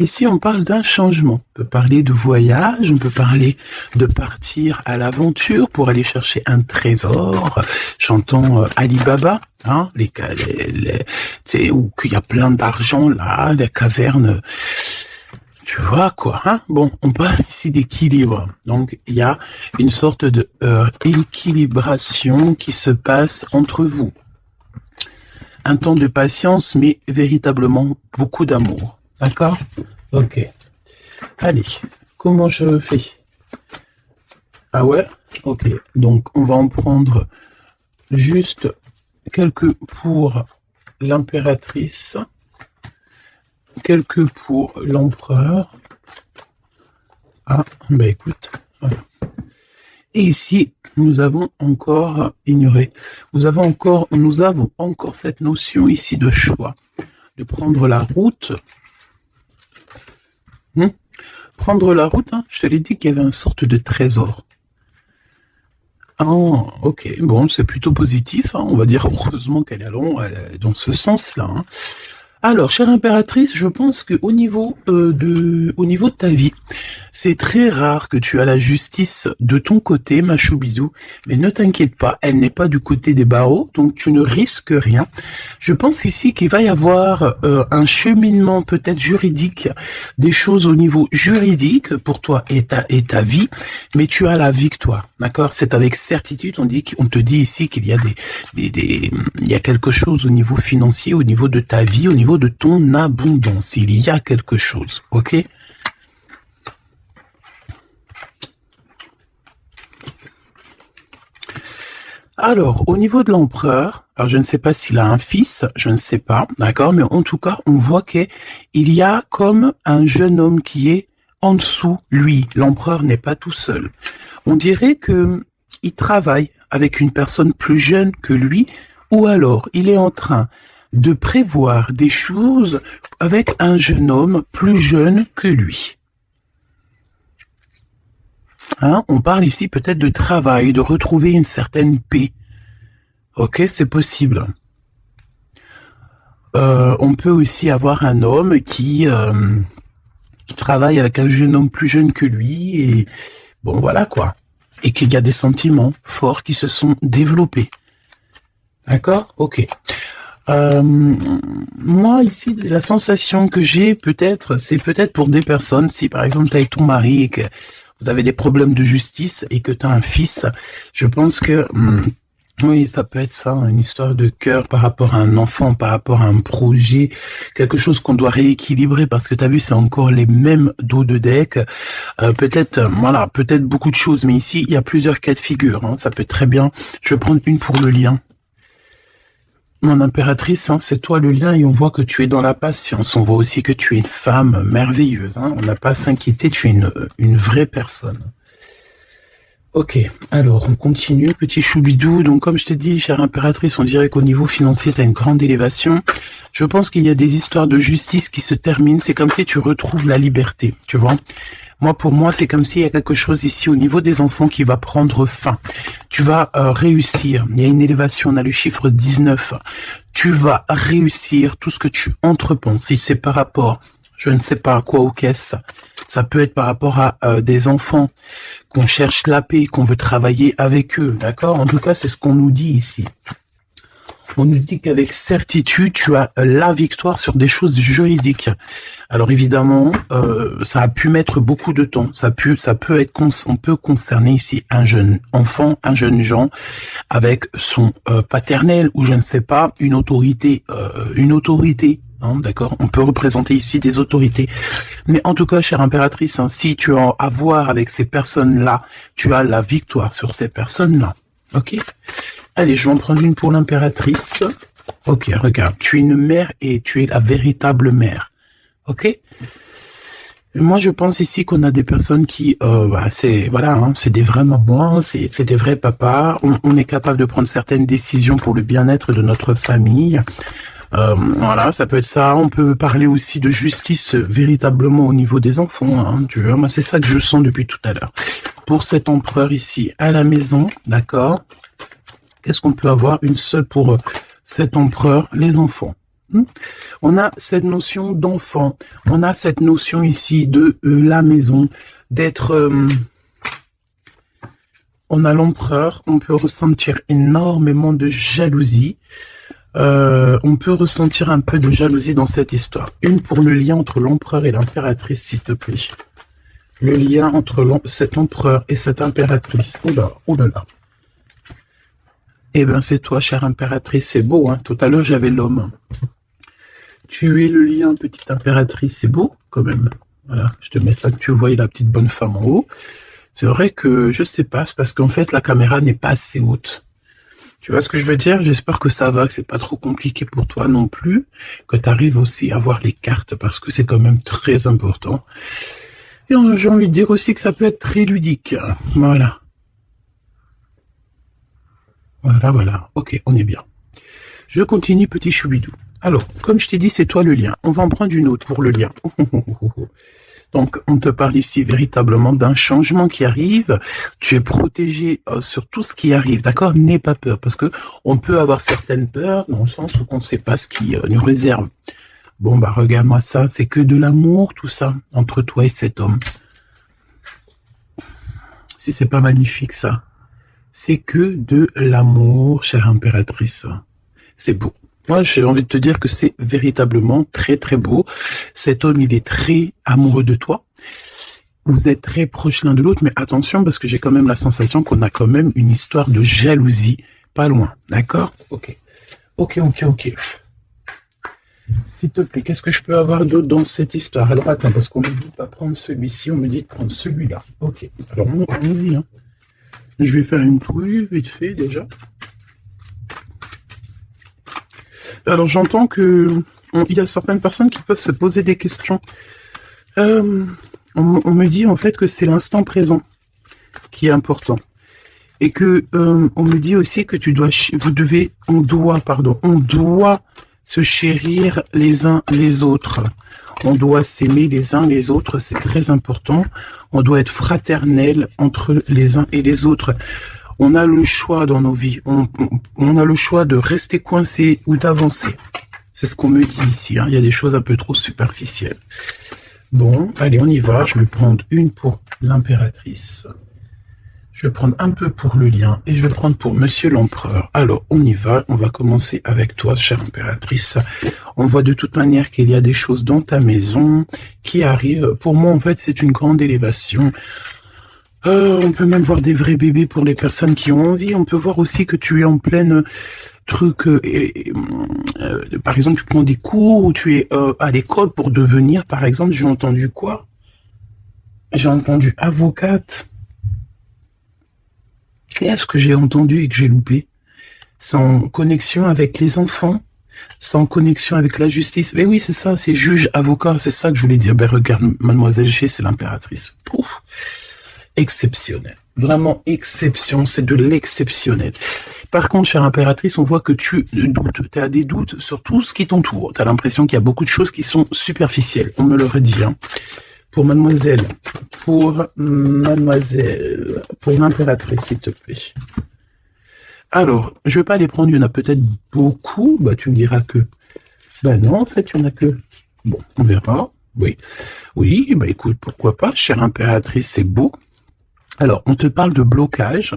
Ici, on parle d'un changement. On peut parler de voyage, on peut parler de partir à l'aventure pour aller chercher un trésor. J'entends Alibaba, hein, tu sais, où qu'il y a plein d'argent là, les cavernes. Tu vois quoi, hein? Bon, on parle ici d'équilibre. Donc, il y a une sorte de équilibration qui se passe entre vous. Un temps de patience, mais véritablement beaucoup d'amour. D'accord? Ok. Allez, comment je fais? Ah ouais? Ok. Donc, on va en prendre juste quelques pour l'impératrice. Quelques pour l'empereur. Ah, bah écoute, voilà. Et ici, nous avons encore ignoré. Nous avons encore cette notion ici de choix, de prendre la route. Prendre la route, hein, je te l'ai dit qu'il y avait une sorte de trésor. Ah, ok, bon, c'est plutôt positif, hein, on va dire heureusement qu'elle est dans ce sens-là. Hein. Alors, chère impératrice, je pense que au niveau de ta vie, c'est très rare que tu as la justice de ton côté, ma choubidou, mais ne t'inquiète pas, elle n'est pas du côté des barreaux, donc tu ne risques rien. Je pense ici qu'il va y avoir un cheminement peut-être juridique, des choses au niveau juridique pour toi et ta vie, mais tu as la victoire, d'accord? C'est avec certitude, on te dit ici qu'il y a il y a quelque chose au niveau financier, au niveau de ta vie, au niveau de ton abondance, il y a quelque chose, ok? Alors, au niveau de l'empereur, alors je ne sais pas s'il a un fils, je ne sais pas, d'accord, mais en tout cas, on voit qu'il y a comme un jeune homme qui est en dessous, lui. L'empereur n'est pas tout seul. On dirait que il travaille avec une personne plus jeune que lui, ou alors il est en train de prévoir des choses avec un jeune homme plus jeune que lui. Hein, on parle ici peut-être de travail, de retrouver une certaine paix. Ok, c'est possible. On peut aussi avoir un homme qui travaille avec un jeune homme plus jeune que lui, et bon voilà quoi. Et qu'il y a des sentiments forts qui se sont développés. D'accord? Ok. Moi ici, la sensation que j'ai c'est peut-être pour des personnes, si par exemple tu es avec ton mari et que vous avez des problèmes de justice et que tu as un fils, je pense que oui, ça peut être ça, une histoire de cœur par rapport à un enfant, par rapport à un projet, quelque chose qu'on doit rééquilibrer parce que tu as vu, c'est encore les mêmes dos de deck. Peut-être beaucoup de choses, mais ici, il y a plusieurs cas de figure. Hein, ça peut très bien. Je vais prendre une pour le lien. Mon impératrice, hein, c'est toi le lien et on voit que tu es dans la patience. On voit aussi que tu es une femme merveilleuse. Hein, on n'a pas à s'inquiéter, tu es une vraie personne. Ok, alors on continue, petit choubidou. Donc comme je t'ai dit, chère impératrice, on dirait qu'au niveau financier, tu as une grande élévation. Je pense qu'il y a des histoires de justice qui se terminent. C'est comme si tu retrouves la liberté, tu vois. Pour moi, c'est comme s'il y a quelque chose ici au niveau des enfants qui va prendre fin. Tu vas réussir. Il y a une élévation, on a le chiffre 19. Tu vas réussir tout ce que tu entreprends. Si c'est par rapport, je ne sais pas à quoi ou qu'est-ce, ça peut être par rapport à des enfants qu'on cherche la paix, qu'on veut travailler avec eux, d'accord? En tout cas, c'est ce qu'on nous dit ici. On nous dit qu'avec certitude, tu as la victoire sur des choses juridiques. Alors évidemment, ça a pu mettre beaucoup de temps. On peut concerner ici un jeune enfant, un jeune Jean, avec son paternel ou je ne sais pas, une autorité. Hein, d'accord, on peut représenter ici des autorités. Mais en tout cas, chère impératrice, hein, si tu as à voir avec ces personnes-là, tu as la victoire sur ces personnes-là. Ok? Allez, je vais en prendre une pour l'impératrice. Ok, regarde, tu es une mère et tu es la véritable mère. Ok? Moi, je pense ici qu'on a des personnes qui, c'est des vrais mamans, c'est des vrais papas. On est capable de prendre certaines décisions pour le bien-être de notre famille. Voilà, ça peut être ça. On peut parler aussi de justice véritablement au niveau des enfants. Hein, tu vois, moi, c'est ça que je sens depuis tout à l'heure. Pour cet empereur ici à la maison, d'accord. Qu'est-ce qu'on peut avoir? Une seule pour cet empereur, les enfants. On a cette notion d'enfant. On a cette notion ici de la maison, d'être... on a l'empereur. On peut ressentir énormément de jalousie. On peut ressentir un peu de jalousie dans cette histoire. Une pour le lien entre l'empereur et l'impératrice, s'il te plaît. Le lien entre cet empereur et cette impératrice. Oh là là. Eh bien, c'est toi, chère impératrice. C'est beau, hein. Tout à l'heure, j'avais l'homme. Tu es le lien, petite impératrice. C'est beau, quand même. Voilà. Je te mets ça, que tu vois la petite bonne femme en haut. C'est vrai que, je sais pas, c'est parce qu'en fait, la caméra n'est pas assez haute. Tu vois ce que je veux dire? J'espère que ça va, que c'est pas trop compliqué pour toi non plus, que tu arrives aussi à voir les cartes, parce que c'est quand même très important. Et j'ai envie de dire aussi que ça peut être très ludique. Voilà. Voilà. Ok, on est bien. Je continue, petit choubidou. Alors, comme je t'ai dit, c'est toi le lien. On va en prendre une autre pour le lien. Donc, on te parle ici véritablement d'un changement qui arrive. Tu es protégé sur tout ce qui arrive, d'accord? N'aie pas peur, parce que on peut avoir certaines peurs dans le sens où on ne sait pas ce qui nous réserve. Bon, bah regarde-moi ça, c'est que de l'amour, tout ça, entre toi et cet homme. Si c'est pas magnifique, ça. C'est que de l'amour, chère impératrice. C'est beau. Moi, j'ai envie de te dire que c'est véritablement très, très beau. Cet homme, il est très amoureux de toi. Vous êtes très proches l'un de l'autre, mais attention, parce que j'ai quand même la sensation qu'on a quand même une histoire de jalousie pas loin. D'accord? Ok. S'il te plaît, qu'est-ce que je peux avoir d'autre dans cette histoire? Alors, attends, parce qu'on me dit de pas prendre celui-ci, on me dit de prendre celui-là. Ok. Alors, allons-y, hein. Je vais faire une touille, vite fait, déjà. Alors, j'entends que il y a certaines personnes qui peuvent se poser des questions. On me dit en fait que c'est l'instant présent qui est important. Et que on me dit aussi que on doit se chérir les uns les autres. On doit s'aimer les uns les autres, c'est très important. On doit être fraternel entre les uns et les autres. On a le choix dans nos vies. On a le choix de rester coincé ou d'avancer. C'est ce qu'on me dit ici. Hein. Il y a des choses un peu trop superficielles. Bon, allez, on y va. Je vais prendre une pour l'impératrice. Je vais prendre un peu pour le lien et je vais prendre pour Monsieur l'Empereur. Alors, on y va. On va commencer avec toi, chère impératrice. On voit de toute manière qu'il y a des choses dans ta maison qui arrivent. Pour moi, en fait, c'est une grande élévation. On peut même voir des vrais bébés pour les personnes qui ont envie. On peut voir aussi que tu es en pleine truc. Par exemple, tu prends des cours ou tu es à l'école pour devenir, par exemple, j'ai entendu quoi? J'ai entendu avocate. Qu'est-ce que j'ai entendu et que j'ai loupé? C'est en connexion avec les enfants, c'est en connexion avec la justice. Mais oui, c'est ça, c'est juge, avocat, c'est ça que je voulais dire. Ben regarde, Mademoiselle G, c'est l'impératrice. Pouf. Exceptionnel. Vraiment exception, c'est de l'exceptionnel. Par contre, chère impératrice, on voit que tu doutes, tu as des doutes sur tout ce qui t'entoure. Tu as l'impression qu'il y a beaucoup de choses qui sont superficielles. On me le redit. Hein. Pour mademoiselle, pour l'impératrice, s'il te plaît. Alors, je vais pas les prendre, il y en a peut-être beaucoup. Bah, tu me diras que... Ben non, en fait, il y en a que... Bon, on verra. Oui, bah écoute, pourquoi pas, chère impératrice, c'est beau. Alors, on te parle de blocage,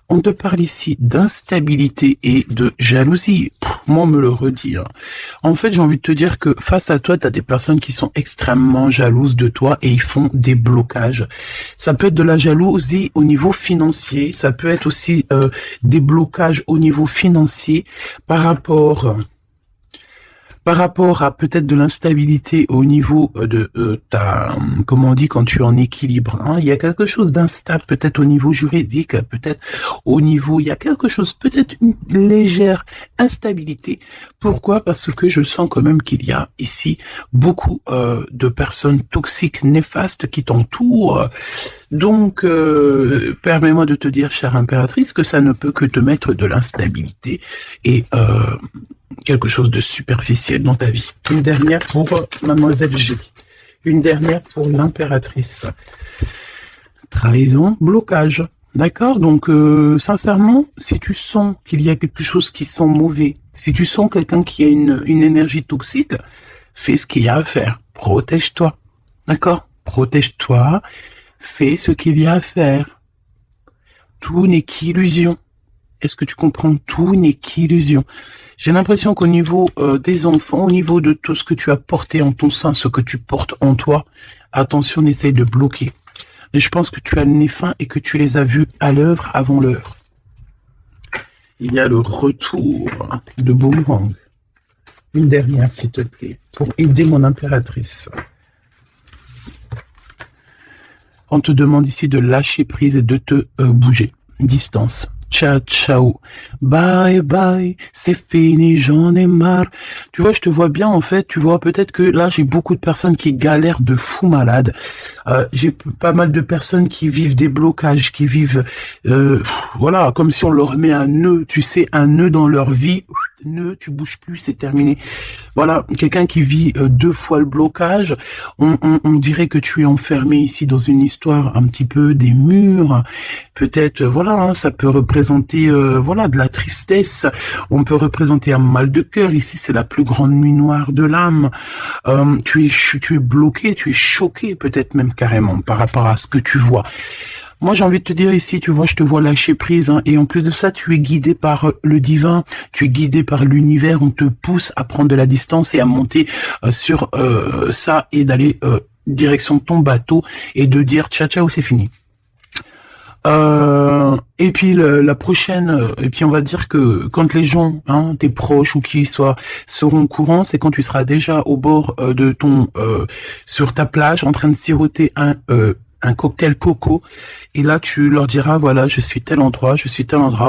on te parle ici d'instabilité et de jalousie. Moi, on me le redit. Hein. En fait, j'ai envie de te dire que face à toi, tu as des personnes qui sont extrêmement jalouses de toi et ils font des blocages. Ça peut être de la jalousie au niveau financier, ça peut être aussi des blocages au niveau financier par rapport à peut-être de l'instabilité au niveau de ta, comment on dit, quand tu es en équilibre, hein, il y a quelque chose d'instable, peut-être au niveau juridique, peut-être au niveau, il y a quelque chose, peut-être une légère instabilité. Pourquoi? Parce que je sens quand même qu'il y a ici beaucoup de personnes toxiques, néfastes qui t'entourent. Donc, permets-moi de te dire, chère impératrice, que ça ne peut que te mettre de l'instabilité et quelque chose de superficiel dans ta vie. Une dernière pour Mademoiselle G. Une dernière pour l'impératrice. Trahison, blocage. D'accord? Donc, sincèrement, si tu sens qu'il y a quelque chose qui sent mauvais Si tu sens quelqu'un qui a une énergie toxique, fais ce qu'il y a à faire. Protège-toi. D'accord? Protège-toi. Fais ce qu'il y a à faire. Tout n'est qu'illusion. Est-ce que tu comprends? Tout n'est qu'illusion. J'ai l'impression qu'au niveau des enfants, au niveau de tout ce que tu as porté en ton sein, ce que tu portes en toi, attention, essaye de bloquer. Et je pense que tu as le nez fin et que tu les as vus à l'œuvre avant l'heure. Il y a le retour de Boomerang. Une dernière, s'il te plaît, pour aider mon impératrice. On te demande ici de lâcher prise et de te bouger. Distance. Ciao, ciao. Bye, bye. C'est fini, j'en ai marre. Tu vois, je te vois bien, en fait. Tu vois, peut-être que là, j'ai beaucoup de personnes qui galèrent de fou malade. J'ai pas mal de personnes qui vivent des blocages, qui vivent, voilà, comme si on leur met un nœud, tu sais, un nœud dans leur vie. Nœud, tu bouges plus, c'est terminé. Voilà, quelqu'un qui vit 2 fois le blocage, on dirait que tu es enfermé ici dans une histoire un petit peu des murs. Peut-être, voilà, hein, ça peut représenter, voilà, de la tristesse. On peut représenter un mal de cœur. Ici, c'est la plus grande nuit noire de l'âme. Tu es bloqué, tu es choqué, peut-être même carrément par rapport à ce que tu vois. Moi, j'ai envie de te dire ici, tu vois, je te vois lâcher prise, hein, et en plus de ça, tu es guidé par le divin, tu es guidé par l'univers, on te pousse à prendre de la distance et à monter sur ça et d'aller direction ton bateau et de dire ciao ciao, c'est fini. Et puis la prochaine, et puis on va dire que quand les gens, hein, tes proches ou qui soient, seront au courant, c'est quand tu seras déjà au bord de ton, sur ta plage, en train de siroter un cocktail coco, et là tu leur diras, voilà, je suis tel endroit,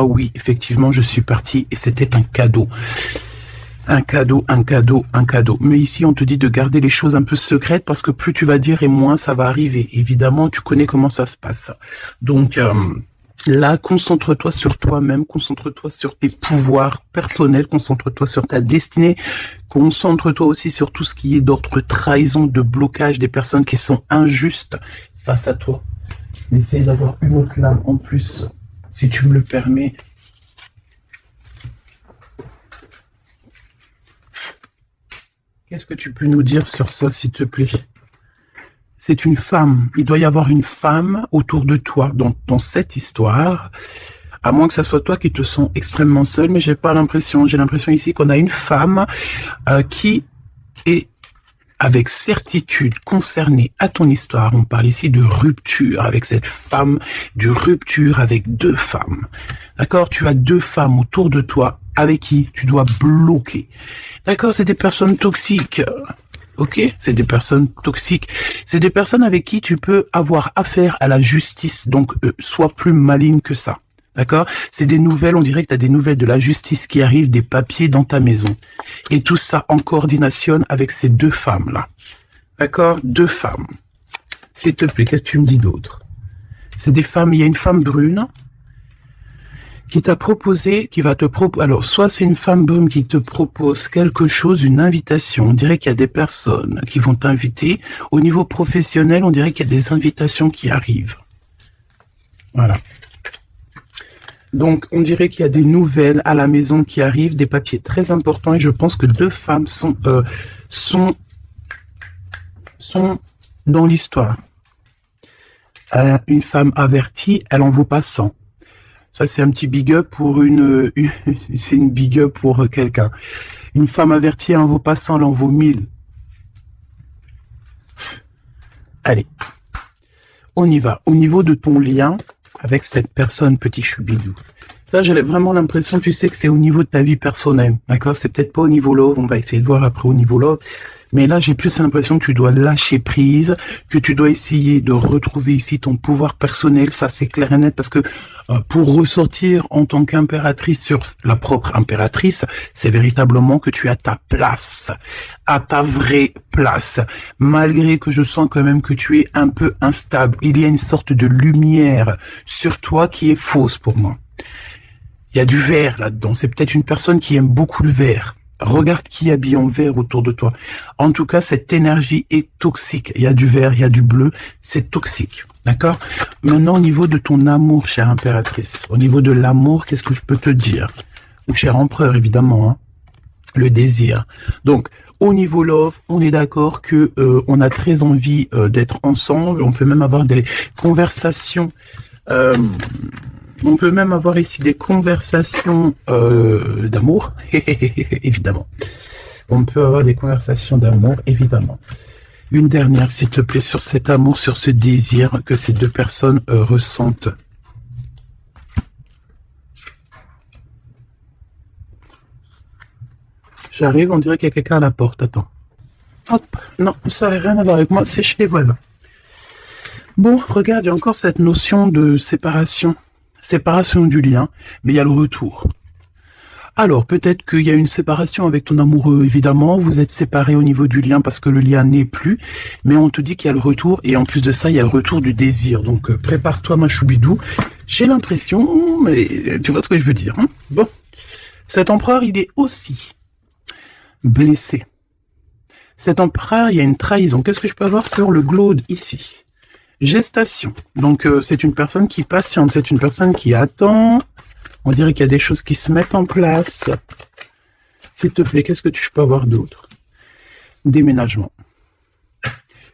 oui, effectivement, je suis parti, et c'était un cadeau. Un cadeau, un cadeau, un cadeau. Mais ici, on te dit de garder les choses un peu secrètes, parce que plus tu vas dire et moins ça va arriver. Évidemment, tu connais comment ça se passe. Donc, là, concentre-toi sur toi-même, concentre-toi sur tes pouvoirs personnels, concentre-toi sur ta destinée, concentre-toi aussi sur tout ce qui est d'ordre trahison, de blocage, des personnes qui sont injustes face à toi. Essaye d'avoir une autre lame en plus, si tu me le permets. Qu'est-ce que tu peux nous dire sur ça, s'il te plaît? C'est une femme. Il doit y avoir une femme autour de toi dans cette histoire. À moins que ça soit toi qui te sens extrêmement seul, mais j'ai pas l'impression. J'ai l'impression ici qu'on a une femme qui est avec certitude concernée à ton histoire. On parle ici de rupture avec cette femme, de rupture avec 2 femmes. D'accord? Tu as 2 femmes autour de toi avec qui tu dois bloquer. D'accord? C'est des personnes toxiques. Ok? C'est des personnes toxiques. C'est des personnes avec qui tu peux avoir affaire à la justice. Donc, sois plus maligne que ça. D'accord? C'est des nouvelles, on dirait que tu as des nouvelles de la justice qui arrivent, des papiers dans ta maison. Et tout ça en coordination avec ces 2 femmes-là. D'accord? 2 femmes. S'il te plaît, qu'est-ce que tu me dis d'autre? C'est des femmes, il y a une femme brune qui t'a proposé, qui va te proposer, alors soit c'est une femme brune qui te propose quelque chose, une invitation, on dirait qu'il y a des personnes qui vont t'inviter, au niveau professionnel, on dirait qu'il y a des invitations qui arrivent. Voilà. Donc, on dirait qu'il y a des nouvelles à la maison qui arrivent, des papiers très importants, et je pense que 2 femmes sont dans l'histoire. Une femme avertie, elle en vaut pas 100. Ça, c'est un petit big up pour c'est une big up pour quelqu'un. Une femme avertie, elle en vaut pas 100, elle en vaut 1000. Allez. On y va. Au niveau de ton lien avec cette personne, petit choubidou. Ça, j'ai vraiment l'impression, tu sais, que c'est au niveau de ta vie personnelle. D'accord? C'est peut-être pas au niveau love. On va essayer de voir après au niveau love. Mais là, j'ai plus l'impression que tu dois lâcher prise, que tu dois essayer de retrouver ici ton pouvoir personnel. Ça, c'est clair et net, parce que pour ressortir en tant qu'impératrice sur la propre impératrice, c'est véritablement que tu as ta place, à ta vraie place. Malgré que je sens quand même que tu es un peu instable, il y a une sorte de lumière sur toi qui est fausse pour moi. Il y a du vert là-dedans. C'est peut-être une personne qui aime beaucoup le vert. Regarde qui habille en vert autour de toi. En tout cas, cette énergie est toxique. Il y a du vert, il y a du bleu. C'est toxique. D'accord? Maintenant, au niveau de ton amour, chère impératrice, au niveau de l'amour, qu'est-ce que je peux te dire? Ou cher empereur, évidemment. Hein. le désir. Donc, au niveau love, on est d'accord que on a très envie d'être ensemble. On peut même avoir des conversations. On peut même avoir ici des conversations d'amour, évidemment. On peut avoir des conversations d'amour, évidemment. Une dernière, s'il te plaît, sur cet amour, sur ce désir que ces deux personnes ressentent. J'arrive, on dirait qu'il y a quelqu'un à la porte. Attends. Hop, non, ça n'a rien à voir avec moi, c'est chez les voisins. Bon, regarde, il y a encore cette notion de séparation. Séparation du lien, mais il y a le retour. Alors, peut-être qu'il y a une séparation avec ton amoureux, évidemment, vous êtes séparés au niveau du lien parce que le lien n'est plus, mais on te dit qu'il y a le retour, et en plus de ça, il y a le retour du désir. Donc, prépare-toi, ma choubidou. J'ai l'impression, mais tu vois ce que je veux dire, hein? Bon, cet empereur, il est aussi blessé. Cet empereur, il y a une trahison. Qu'est-ce que je peux avoir sur le glaude ici? Gestation. Donc, c'est une personne qui patiente, c'est une personne qui attend. On dirait qu'il y a des choses qui se mettent en place. S'il te plaît, qu'est-ce que tu peux avoir d'autre? Déménagement.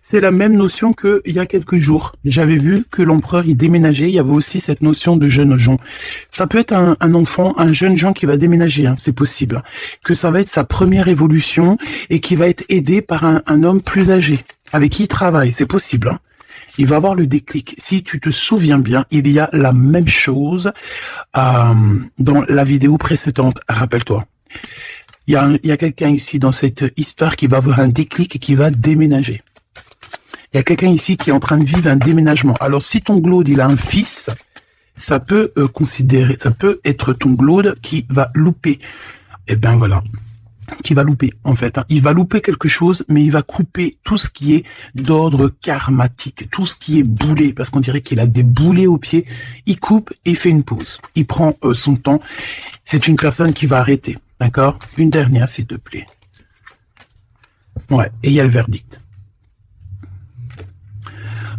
C'est la même notion qu'il y a quelques jours. J'avais vu que l'empereur, il déménageait. Il y avait aussi cette notion de jeunes gens. Ça peut être un enfant, un jeune gens qui va déménager, hein, c'est possible. Que ça va être sa première évolution et qui va être aidé par un homme plus âgé, avec qui il travaille, c'est possible, hein. Il va avoir le déclic. Si tu te souviens bien, il y a la même chose dans la vidéo précédente. Rappelle-toi. Il y a quelqu'un ici dans cette histoire qui va avoir un déclic et qui va déménager. Il y a quelqu'un ici qui est en train de vivre un déménagement. Alors, si ton glaude, il a un fils, ça peut ça peut être ton glaude qui va louper. Eh ben voilà. Qui va louper, en fait. Hein. Il va louper quelque chose, mais il va couper tout ce qui est d'ordre karmatique, tout ce qui est boulé, parce qu'on dirait qu'il a des boulets aux pieds. Il coupe et il fait une pause. Il prend son temps. C'est une personne qui va arrêter, d'accord? Une dernière, s'il te plaît. Ouais, et il y a le verdict.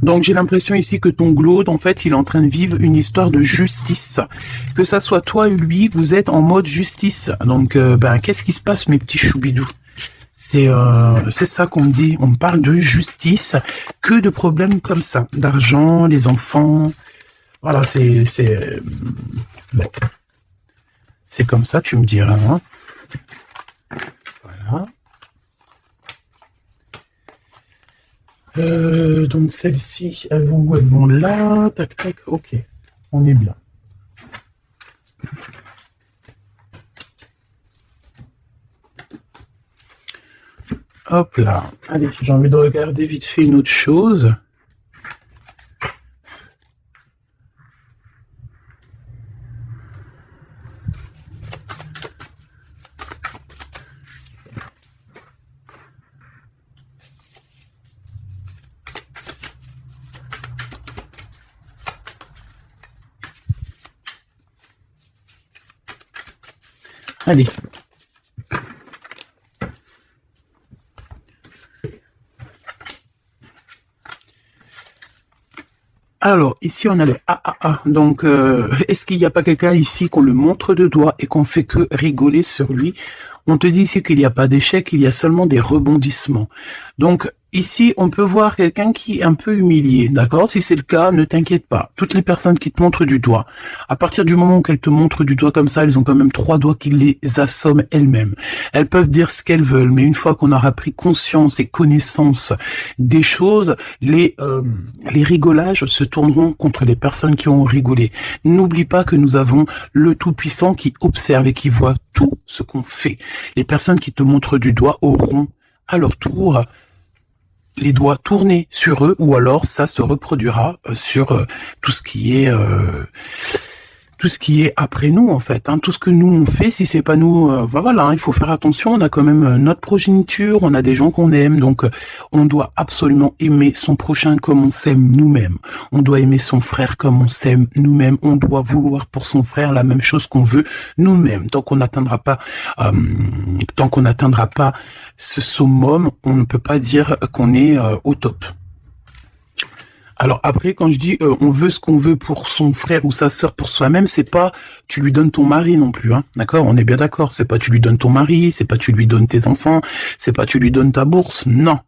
Donc, j'ai l'impression ici que ton glaude, en fait, il est en train de vivre une histoire de justice. Que ça soit toi et lui, vous êtes en mode justice. Donc, qu'est-ce qui se passe, mes petits choubidous? C'est ça qu'on me dit. On me parle de justice. Que de problèmes comme ça. D'argent, les enfants. Voilà, bon. C'est comme ça, tu me diras. Hein. Voilà. Donc celles-ci, elles vont où? Elles vont là, tac tac, ok, on est bien. Hop là, allez, j'ai envie de regarder vite fait une autre chose. Allez. Alors, ici, on a le AAA. Donc, est-ce qu'il n'y a pas quelqu'un ici qu'on le montre de doigt et qu'on fait que rigoler sur lui? On te dit ici qu'il n'y a pas d'échec, il y a seulement des rebondissements. Donc, ici, on peut voir quelqu'un qui est un peu humilié, d'accord? Si c'est le cas, ne t'inquiète pas. Toutes les personnes qui te montrent du doigt, à partir du moment qu'elles te montrent du doigt comme ça, elles ont quand même 3 doigts qui les assomment elles-mêmes. Elles peuvent dire ce qu'elles veulent, mais une fois qu'on aura pris conscience et connaissance des choses, les rigolages se tourneront contre les personnes qui ont rigolé. N'oublie pas que nous avons le Tout-Puissant qui observe et qui voit tout ce qu'on fait. Les personnes qui te montrent du doigt auront à leur tour les doigts tournés sur eux, ou alors ça se reproduira sur tout ce qui est après nous, en fait, hein, tout ce que nous on fait. Si c'est pas nous, voilà, hein, il faut faire attention. On a quand même notre progéniture, on a des gens qu'on aime, donc on doit absolument aimer son prochain comme on s'aime nous-mêmes. On doit aimer son frère comme on s'aime nous-mêmes. On doit vouloir pour son frère la même chose qu'on veut nous-mêmes. Tant qu'on n'atteindra pas ce summum, on ne peut pas dire qu'on est au top. Alors après, quand je dis on veut ce qu'on veut pour son frère ou sa sœur pour soi-même, c'est pas tu lui donnes ton mari non plus, hein. D'accord? On est bien d'accord. C'est pas tu lui donnes ton mari, c'est pas tu lui donnes tes enfants, c'est pas tu lui donnes ta bourse. Non.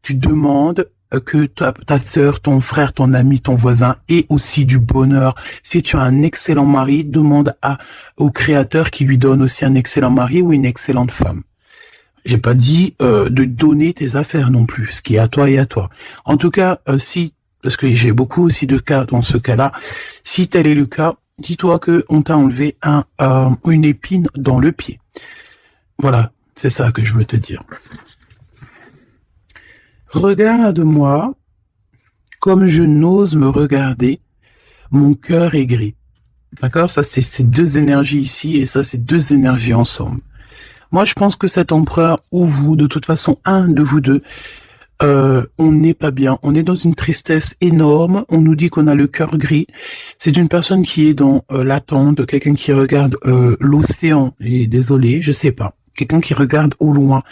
Tu demandes que ta sœur, ton frère, ton ami, ton voisin ait aussi du bonheur. Si tu as un excellent mari, demande au Créateur qui lui donne aussi un excellent mari ou une excellente femme. J'ai pas dit de donner tes affaires non plus, ce qui est à toi et à toi. En tout cas, si parce que j'ai beaucoup aussi de cas dans ce cas-là. Si tel est le cas, dis-toi que on t'a enlevé une épine dans le pied. Voilà, c'est ça que je veux te dire. Regarde-moi comme je n'ose me regarder. Mon cœur est gris. D'accord? Ça, c'est ces deux énergies ici et ça, c'est deux énergies ensemble. Moi, je pense que cet empereur ou vous, de toute façon, un de vous deux, on n'est pas bien, on est dans une tristesse énorme, on nous dit qu'on a le cœur gris, c'est une personne qui est dans l'attente, quelqu'un qui regarde l'océan, et désolé, je sais pas, quelqu'un qui regarde au loin.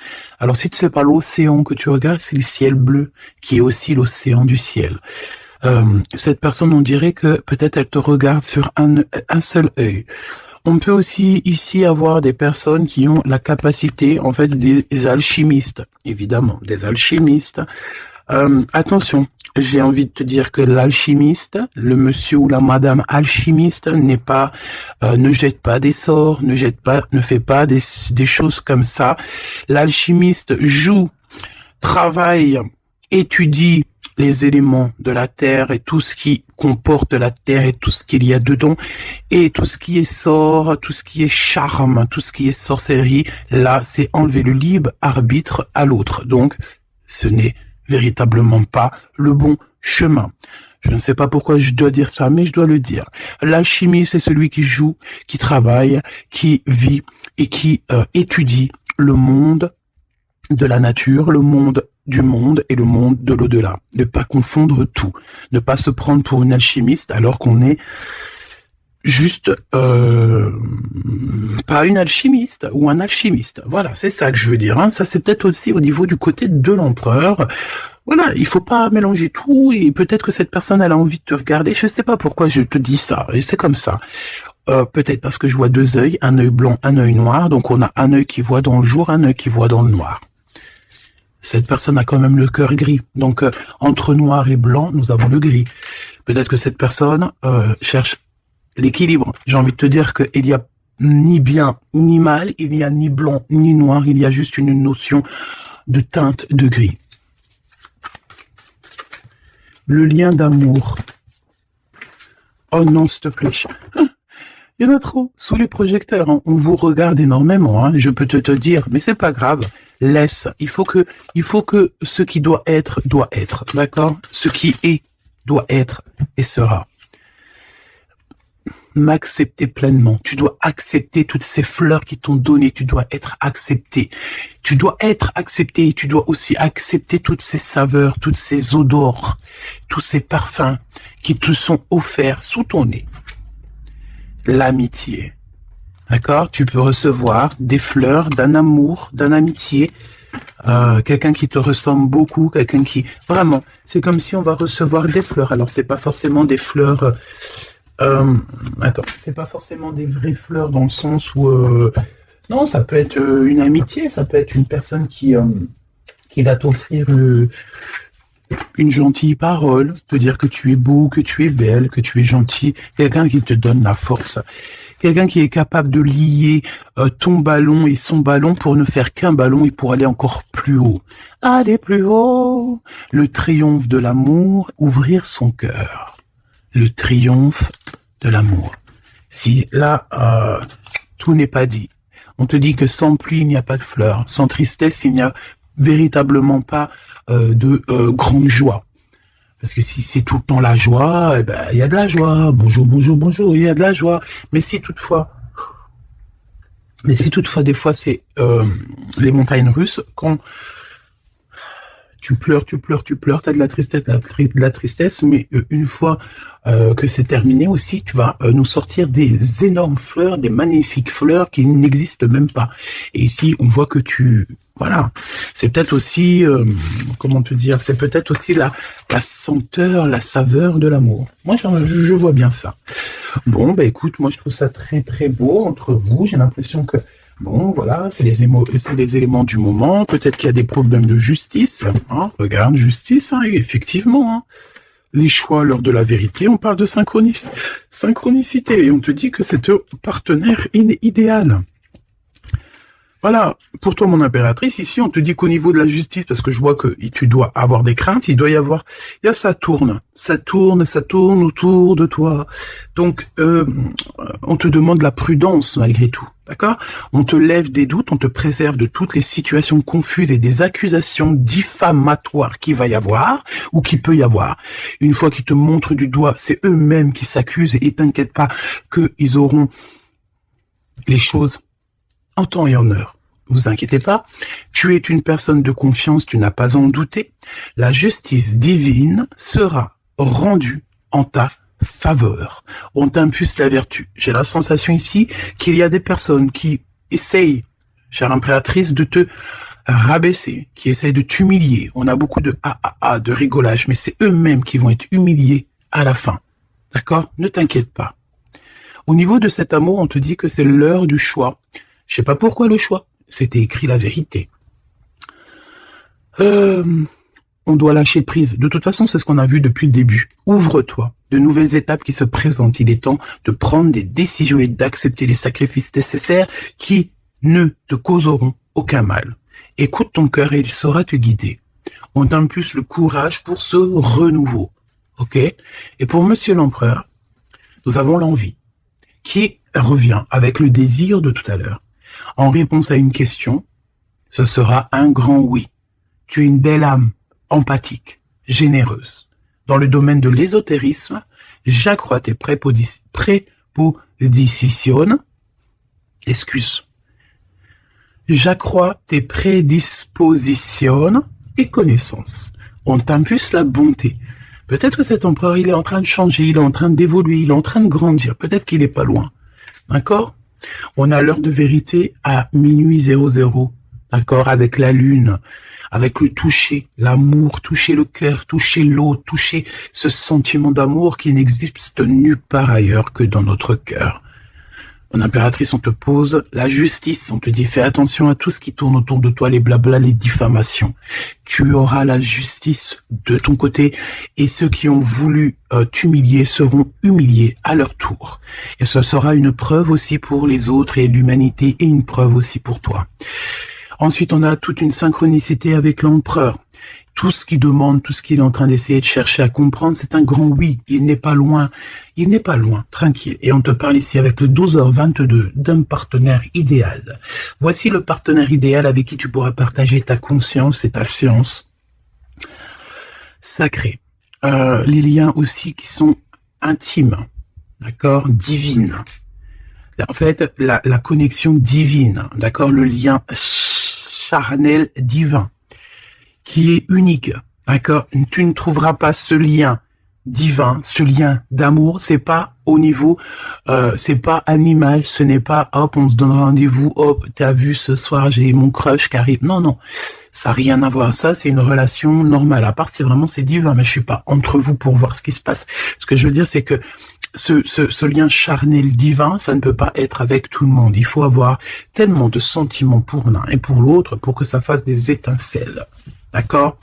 Alors si tu sais pas l'océan que tu regardes, c'est le ciel bleu, qui est aussi l'océan du ciel. Cette personne, on dirait que peut-être elle te regarde sur un seul œil. On peut aussi ici avoir des personnes qui ont la capacité, en fait, des alchimistes, évidemment, des alchimistes. Attention, j'ai envie de te dire que l'alchimiste, le monsieur ou la madame alchimiste n'est pas, ne jette pas des sorts, ne fait pas des choses comme ça. L'alchimiste joue, travaille, étudie les éléments de la terre et tout ce qui comporte la terre et tout ce qu'il y a dedans et tout ce qui est sort, tout ce qui est charme, tout ce qui est sorcellerie, là c'est enlever le libre arbitre à l'autre. Donc ce n'est véritablement pas le bon chemin. Je ne sais pas pourquoi je dois dire ça, mais je dois le dire. L'alchimie, c'est celui qui joue, qui travaille, qui vit et qui étudie le monde de la nature, le monde du monde et le monde de l'au-delà. Ne pas confondre tout. Ne pas se prendre pour une alchimiste alors qu'on est juste pas une alchimiste ou un alchimiste. Voilà, c'est ça que je veux dire. Hein. Ça, c'est peut-être aussi au niveau du côté de l'empereur. Voilà, il faut pas mélanger tout et peut-être que cette personne, elle a envie de te regarder. Je sais pas pourquoi je te dis ça. Et c'est comme ça. Peut-être parce que je vois deux œils, un œil blanc, un œil noir. Donc on a un œil qui voit dans le jour, un œil qui voit dans le noir. Cette personne a quand même le cœur gris. Donc, entre noir et blanc, nous avons le gris. Peut-être que cette personne cherche l'équilibre. J'ai envie de te dire qu'il y a ni bien ni mal, il n'y a ni blanc ni noir, il y a juste une notion de teinte de gris. Le lien d'amour. Oh non, s'il te plaît. Il y en a trop sous les projecteurs. Hein. On vous regarde énormément. Hein. Je peux te dire, mais c'est pas grave. Laisse. Il faut que ce qui doit être, d'accord? Ce qui est, doit être et sera. M'accepter pleinement. Tu dois accepter toutes ces fleurs qui t'ont donné. Tu dois être accepté. Tu dois être accepté. Tu dois aussi accepter toutes ces saveurs, toutes ces odeurs, tous ces parfums qui te sont offerts sous ton nez. L'amitié. D'accord? Tu peux recevoir des fleurs d'un amour, d'une amitié, quelqu'un qui te ressemble beaucoup, quelqu'un qui... Vraiment, c'est comme si on va recevoir des fleurs. Alors, c'est pas forcément des fleurs... c'est pas forcément des vraies fleurs dans le sens où... non, ça peut être une amitié, ça peut être une personne qui va t'offrir une gentille parole, te dire que tu es beau, que tu es belle, que tu es gentil, quelqu'un qui te donne la force, quelqu'un qui est capable de lier ton ballon et son ballon pour ne faire qu'un ballon et pour aller encore plus haut. Aller plus haut. Le triomphe de l'amour, ouvrir son cœur. Le triomphe de l'amour. Si là, tout n'est pas dit. On te dit que sans pluie, il n'y a pas de fleurs. Sans tristesse, il n'y a véritablement pas de grande joie. Parce que si c'est tout le temps la joie, eh ben, il y a de la joie. Bonjour, bonjour, bonjour, il y a de la joie. Mais si toutefois, des fois, c'est les montagnes russes, quand tu pleures, t'as de la tristesse, mais une fois que c'est terminé aussi, tu vas nous sortir des énormes fleurs, des magnifiques fleurs qui n'existent même pas. Et ici, on voit que voilà, c'est peut-être aussi, comment te dire, c'est peut-être aussi la senteur, la saveur de l'amour. Moi, je vois bien ça. Bon, bah écoute, moi je trouve ça très très beau entre vous. J'ai l'impression que bon, voilà, c'est les éléments du moment. Peut-être qu'il y a des problèmes de justice. Hein. Regarde, justice, hein, effectivement. Hein. Les choix lors de la vérité, on parle de synchronicité. Et on te dit que c'est ton partenaire idéal. Voilà, pour toi, mon impératrice, ici, on te dit qu'au niveau de la justice, parce que je vois que tu dois avoir des craintes, il y a ça tourne autour de toi. Donc, on te demande la prudence malgré tout, d'accord? On te lève des doutes, on te préserve de toutes les situations confuses et des accusations diffamatoires qu'il va y avoir ou qu'il peut y avoir. Une fois qu'ils te montrent du doigt, c'est eux-mêmes qui s'accusent et t'inquiète pas qu'ils auront les choses en temps et en heure. Vous inquiétez pas, tu es une personne de confiance, tu n'as pas à en douter. La justice divine sera rendue en ta faveur. On t'impulse la vertu. J'ai la sensation ici qu'il y a des personnes qui essayent, chère impératrice, de te rabaisser, qui essayent de t'humilier. On a beaucoup de de rigolage, mais c'est eux-mêmes qui vont être humiliés à la fin. D'accord? Ne t'inquiète pas. Au niveau de cet amour, on te dit que c'est l'heure du choix. Je sais pas pourquoi le choix. C'était écrit la vérité. On doit lâcher prise. De toute façon, c'est ce qu'on a vu depuis le début. Ouvre-toi. De nouvelles étapes qui se présentent. Il est temps de prendre des décisions et d'accepter les sacrifices nécessaires qui ne te causeront aucun mal. Écoute ton cœur et il saura te guider. On t'impulse le courage pour ce renouveau. Ok? Et pour Monsieur l'Empereur, nous avons l'envie qui revient avec le désir de tout à l'heure. En réponse à une question, ce sera un grand oui. Tu es une belle âme, empathique, généreuse. Dans le domaine de l'ésotérisme, j'accrois tes prépositions, j'accrois tes prédispositions et connaissances. On t'impulse la bonté. Peut-être que cet empereur, il est en train de changer, il est en train d'évoluer, il est en train de grandir. Peut-être qu'il n'est pas loin. D'accord? On a l'heure de vérité à minuit 00. D'accord? Avec la lune, avec le toucher, l'amour, toucher le cœur, toucher l'eau, toucher ce sentiment d'amour qui n'existe nulle part ailleurs que dans notre cœur. Mon impératrice, on te pose la justice, on te dit fais attention à tout ce qui tourne autour de toi, les blabla, les diffamations. Tu auras la justice de ton côté et ceux qui ont voulu t'humilier seront humiliés à leur tour. Et ce sera une preuve aussi pour les autres et l'humanité et une preuve aussi pour toi. Ensuite, on a toute une synchronicité avec l'empereur. Tout ce qu'il demande, tout ce qu'il est en train d'essayer de chercher à comprendre, c'est un grand oui. Il n'est pas loin, tranquille. Et on te parle ici avec le 12h22 d'un partenaire idéal. Voici le partenaire idéal avec qui tu pourras partager ta conscience et ta science sacrée. Les liens aussi qui sont intimes, d'accord, divines. En fait, la connexion divine, d'accord, le lien charnel divin, qui est unique, d'accord? Tu ne trouveras pas ce lien divin, ce lien d'amour, c'est pas au niveau, c'est pas animal, ce n'est pas hop, on se donne rendez-vous, hop, t'as vu ce soir, j'ai mon crush qui arrive. Non, non, ça n'a rien à voir. Ça, c'est une relation normale. À part si vraiment c'est divin, mais je suis pas entre vous pour voir ce qui se passe. Ce que je veux dire, c'est que ce lien charnel divin, ça ne peut pas être avec tout le monde. Il faut avoir tellement de sentiments pour l'un et pour l'autre pour que ça fasse des étincelles. D'accord?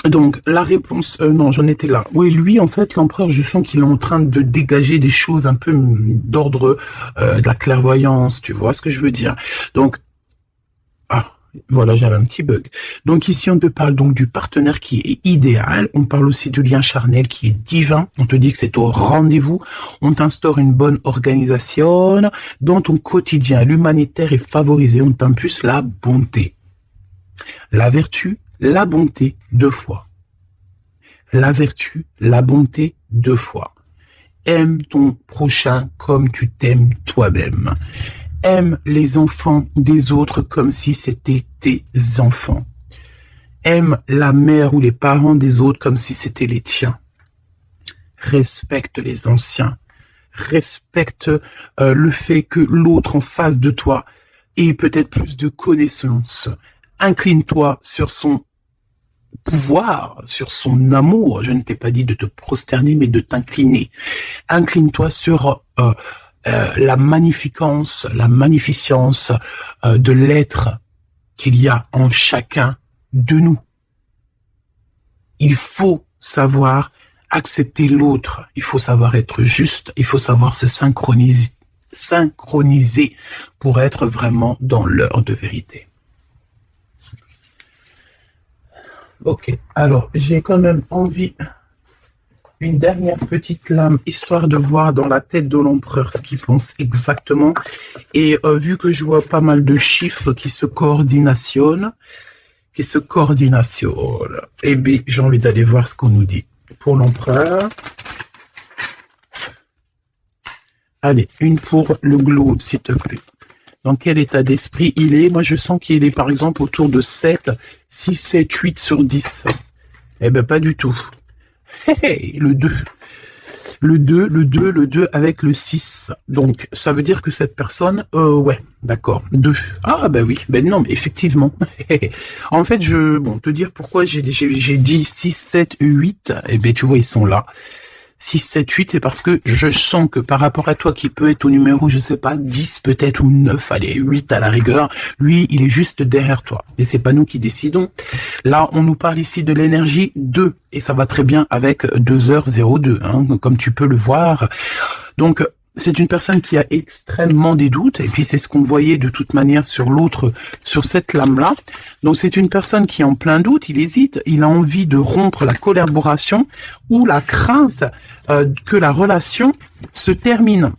Donc, la réponse... non, j'en étais là. Oui, lui, en fait, l'empereur, je sens qu'il est en train de dégager des choses un peu d'ordre de la clairvoyance, tu vois ce que je veux dire? Donc, voilà, j'avais un petit bug. Donc ici, on te parle donc du partenaire qui est idéal. On parle aussi du lien charnel qui est divin. On te dit que c'est au rendez-vous. On t'instaure une bonne organisation. Dans ton quotidien, l'humanitaire est favorisé. On t'impulse la bonté. La vertu, la bonté, 2 fois. La vertu, la bonté, 2 fois. Aime ton prochain comme tu t'aimes toi-même. Aime les enfants des autres comme si c'était tes enfants. aime la mère ou les parents des autres comme si c'était les tiens. Respecte les anciens. Respecte le fait que l'autre en face de toi ait peut-être plus de connaissances. Incline-toi sur son pouvoir, sur son amour. Je ne t'ai pas dit de te prosterner, mais de t'incliner. Incline-toi sur la magnificence, la magnificence de l'être qu'il y a en chacun de nous. Il faut savoir accepter l'autre, il faut savoir être juste, il faut savoir se synchroniser pour être vraiment dans l'heure de vérité. Ok, alors j'ai quand même envie une dernière petite lame, histoire de voir dans la tête de l'empereur ce qu'il pense exactement. Et vu que je vois pas mal de chiffres qui se coordinationnent, eh bien, j'ai envie d'aller voir ce qu'on nous dit. Pour l'empereur. Allez, une pour le glow, s'il te plaît. Dans quel état d'esprit il est? Moi, je sens qu'il est, par exemple, autour de 7, 6, 7, 8 sur 10. Eh ben, pas du tout. Hey, le 2. Le 2 avec le 6. Donc, ça veut dire que cette personne, ouais, d'accord, 2. Ah, ben oui, ben non, mais effectivement. En fait, te dire pourquoi j'ai dit 6, 7, 8, eh ben, tu vois, ils sont là. 6, 7, 8, c'est parce que je sens que par rapport à toi qui peut être au numéro, je sais pas, 10 peut-être ou 9, allez, 8 à la rigueur, lui, il est juste derrière toi. Et c'est pas nous qui décidons. Là, on nous parle ici de l'énergie 2, et ça va très bien avec 2h02, hein, comme tu peux le voir. Donc, c'est une personne qui a extrêmement des doutes, et puis c'est ce qu'on voyait de toute manière sur l'autre, sur cette lame-là. Donc c'est une personne qui est en plein doute, il hésite, il a envie de rompre la collaboration ou la crainte que la relation se termine.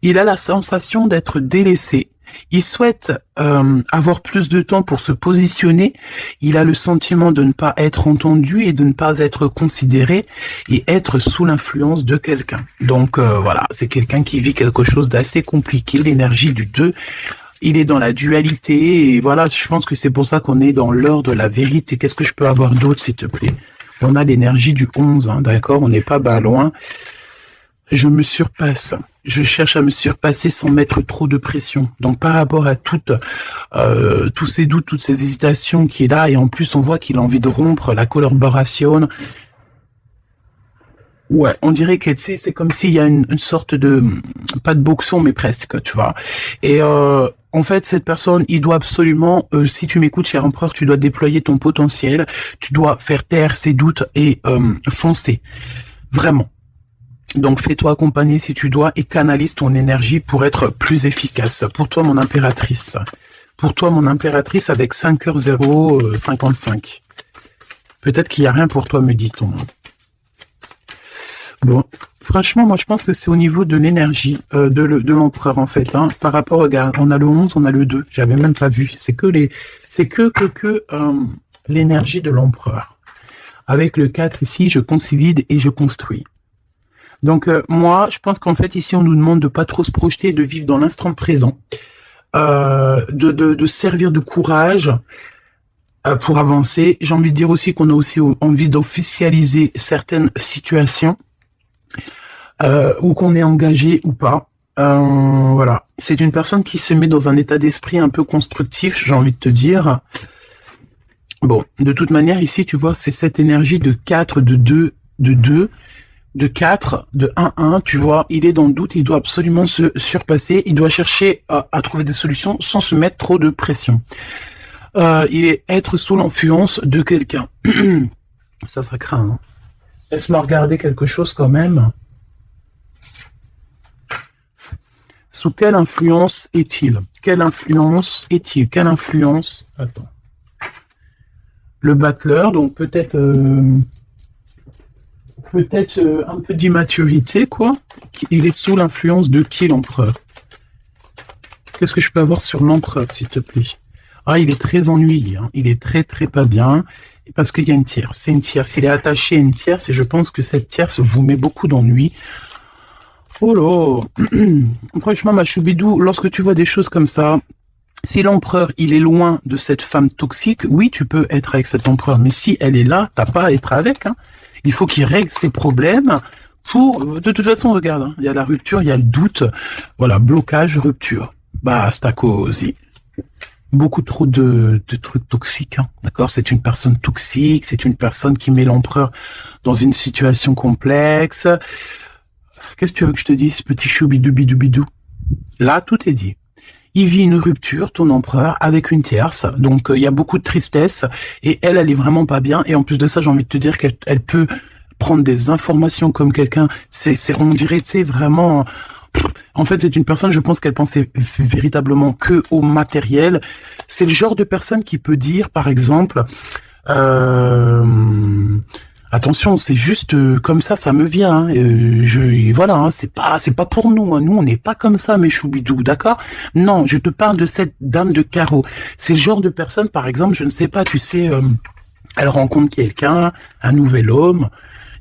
Il a la sensation d'être délaissé. Il souhaite avoir plus de temps pour se positionner. Il a le sentiment de ne pas être entendu et de ne pas être considéré et être sous l'influence de quelqu'un. Donc voilà, c'est quelqu'un qui vit quelque chose d'assez compliqué. L'énergie du 2, il est dans la dualité et voilà, je pense que c'est pour ça qu'on est dans l'heure de la vérité. Qu'est-ce que je peux avoir d'autre, s'il te plaît? On a l'énergie du 11, hein, d'accord? On n'est pas loin. Je me surpasse. Je cherche à me surpasser sans mettre trop de pression. Donc par rapport à tous ces doutes, toutes ces hésitations qui est là, et en plus on voit qu'il a envie de rompre la collaboration. Ouais, on dirait que c'est comme s'il y a une sorte de, pas de boxon, mais presque, tu vois. Et en fait, cette personne, il doit absolument, si tu m'écoutes, cher empereur, tu dois déployer ton potentiel, tu dois faire taire ses doutes et foncer. Vraiment. Donc fais-toi accompagner si tu dois et canalise ton énergie pour être plus efficace. Pour toi, mon impératrice. Pour toi, mon impératrice, avec 5h055. Peut-être qu'il n'y a rien pour toi, me dit-on. Bon, franchement, moi je pense que c'est au niveau de l'énergie de l'empereur en fait. Hein. Par rapport, regarde, on a le 11, on a le 2. J'avais même pas vu. C'est que l'énergie de l'empereur. Avec le 4 ici, je consolide et je construis. Donc moi, je pense qu'en fait ici on nous demande de pas trop se projeter, de vivre dans l'instant présent, de servir de courage pour avancer. J'ai envie de dire aussi qu'on a aussi envie d'officialiser certaines situations où qu'on est engagé ou pas. Voilà, c'est une personne qui se met dans un état d'esprit un peu constructif, j'ai envie de te dire. Bon, de toute manière ici tu vois c'est cette énergie de 4, de 2, de 4, de 1, tu vois, il est dans le doute, il doit absolument se surpasser, il doit chercher à trouver des solutions sans se mettre trop de pression. Il est être sous l'influence de quelqu'un. Ça craint. Hein. Laisse-moi regarder quelque chose quand même. Sous quelle influence est-il? Quelle influence est-il? Quelle influence? Attends. Le battleur, donc peut-être... un peu d'immaturité, quoi. Il est sous l'influence de qui, l'empereur? Qu'est-ce que je peux avoir sur l'empereur, s'il te plaît? Ah, il est très ennuyé, hein. Il est très pas bien, parce qu'il y a une tierce. C'est une tierce. Il est attaché à une tierce, et je pense que cette tierce vous met beaucoup d'ennui. Oh là. Franchement, ma choubidou, lorsque tu vois des choses comme ça, Si l'empereur, il est loin de cette femme toxique, oui, tu peux être avec cet empereur. Mais si elle est là, t'as pas à être avec. Hein. Il faut qu'il règle ses problèmes pour... De toute façon, regarde, hein, il y a la rupture, il y a le doute. Voilà, blocage, rupture. Basta così. Beaucoup trop de trucs toxiques. Hein, d'accord. C'est une personne toxique, c'est une personne qui met l'empereur dans une situation complexe. Qu'est-ce que tu veux que je te dise, petit choubidou-bidou-bidou? Là, tout est dit. Il vit une rupture, ton empereur, avec une tierce. Donc, il y a beaucoup de tristesse. Et elle est vraiment pas bien. Et en plus de ça, j'ai envie de te dire qu'elle peut prendre des informations comme quelqu'un. On dirait, tu sais, vraiment... En fait, c'est une personne, je pense qu'elle pensait véritablement que au matériel. C'est le genre de personne qui peut dire, par exemple... Attention, c'est juste comme ça me vient. Hein. Voilà, hein, c'est pas pour nous. Hein. Nous, on n'est pas comme ça, mes choubidous, d'accord? Non, je te parle de cette dame de carreau. C'est le genre de personne, par exemple, je ne sais pas, tu sais, elle rencontre quelqu'un, un nouvel homme.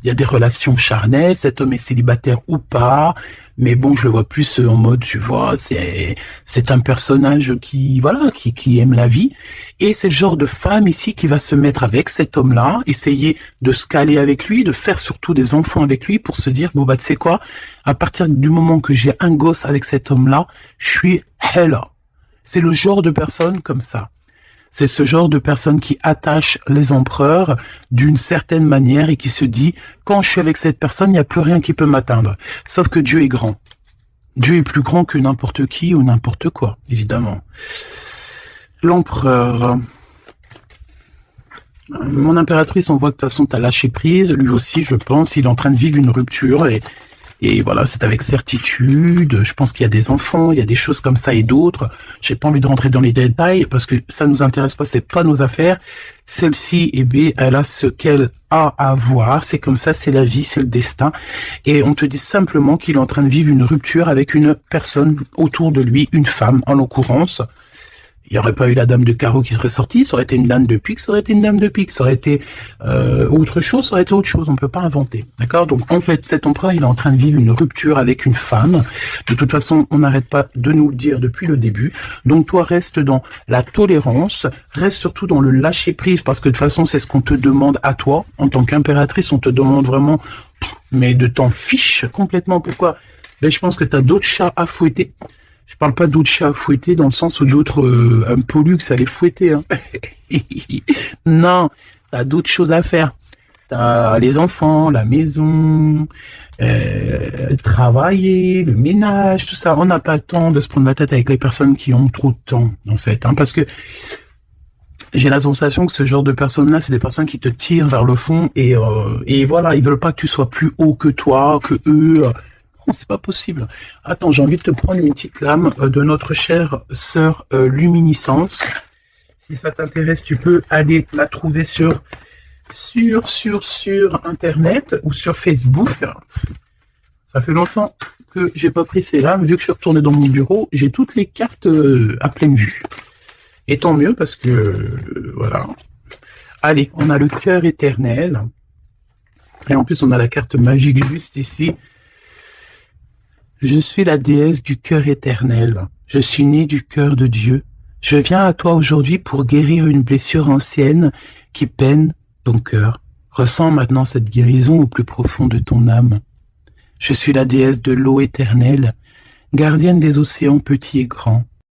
Il y a des relations charnelles, cet homme est célibataire ou pas, mais bon, je le vois plus en mode, tu vois, c'est un personnage qui aime la vie, et c'est le genre de femme ici qui va se mettre avec cet homme-là, essayer de se caler avec lui, de faire surtout des enfants avec lui pour se dire, bon bah tu sais quoi, à partir du moment que j'ai un gosse avec cet homme-là, je suis hella. C'est le genre de personne comme ça. C'est ce genre de personne qui attache les empereurs d'une certaine manière et qui se dit, quand je suis avec cette personne, il n'y a plus rien qui peut m'atteindre. Sauf que Dieu est grand. Dieu est plus grand que n'importe qui ou n'importe quoi, évidemment. L'empereur. Mon impératrice, on voit que de toute façon, tu as lâché prise. Lui aussi, je pense, il est en train de vivre une rupture et voilà, c'est avec certitude. Je pense qu'il y a des enfants, il y a des choses comme ça et d'autres. J'ai pas envie de rentrer dans les détails parce que ça nous intéresse pas, c'est pas nos affaires. Celle-ci, eh bien, elle a ce qu'elle a à voir. C'est comme ça, c'est la vie, c'est le destin. Et on te dit simplement qu'il est en train de vivre une rupture avec une personne autour de lui, une femme en l'occurrence. Il n'y aurait pas eu la dame de carreau qui serait sortie, ça aurait été une dame de pique, ça aurait été une dame de pique, ça aurait été autre chose, ça aurait été autre chose, on ne peut pas inventer, d'accord? Donc en fait, cet empereur, il est en train de vivre une rupture avec une femme, de toute façon, on n'arrête pas de nous le dire depuis le début, donc toi, reste dans la tolérance, reste surtout dans le lâcher-prise, parce que de toute façon, c'est ce qu'on te demande à toi, en tant qu'impératrice, on te demande vraiment, mais de t'en fiche complètement, pourquoi? Ben, je pense que tu as d'autres chats à fouetter. Je parle pas d'autres chats à fouetter dans le sens où d'autres pollux à les fouetter. Hein. Non, t'as d'autres choses à faire. T'as les enfants, la maison, travailler, le ménage, tout ça. On n'a pas le temps de se prendre la tête avec les personnes qui ont trop de temps, en fait. Hein, parce que j'ai la sensation que ce genre de personnes-là, c'est des personnes qui te tirent vers le fond et voilà, ils veulent pas que tu sois plus haut que toi, que eux. Non, c'est pas possible. Attends, j'ai envie de te prendre une petite lame de notre chère sœur Luminiscence. Si ça t'intéresse, tu peux aller la trouver sur Internet ou sur Facebook. Ça fait longtemps que j'ai pas pris ces lames. Vu que je suis retourné dans mon bureau, j'ai toutes les cartes à pleine vue. Et tant mieux parce que, voilà. Allez, on a le cœur éternel. Et en plus, on a la carte magique juste ici. Je suis la déesse du cœur éternel. Je suis née du cœur de Dieu. Je viens à toi aujourd'hui pour guérir une blessure ancienne qui peine ton cœur. Ressens maintenant cette guérison au plus profond de ton âme. Je suis la déesse de l'eau éternelle, gardienne des océans petits et grands.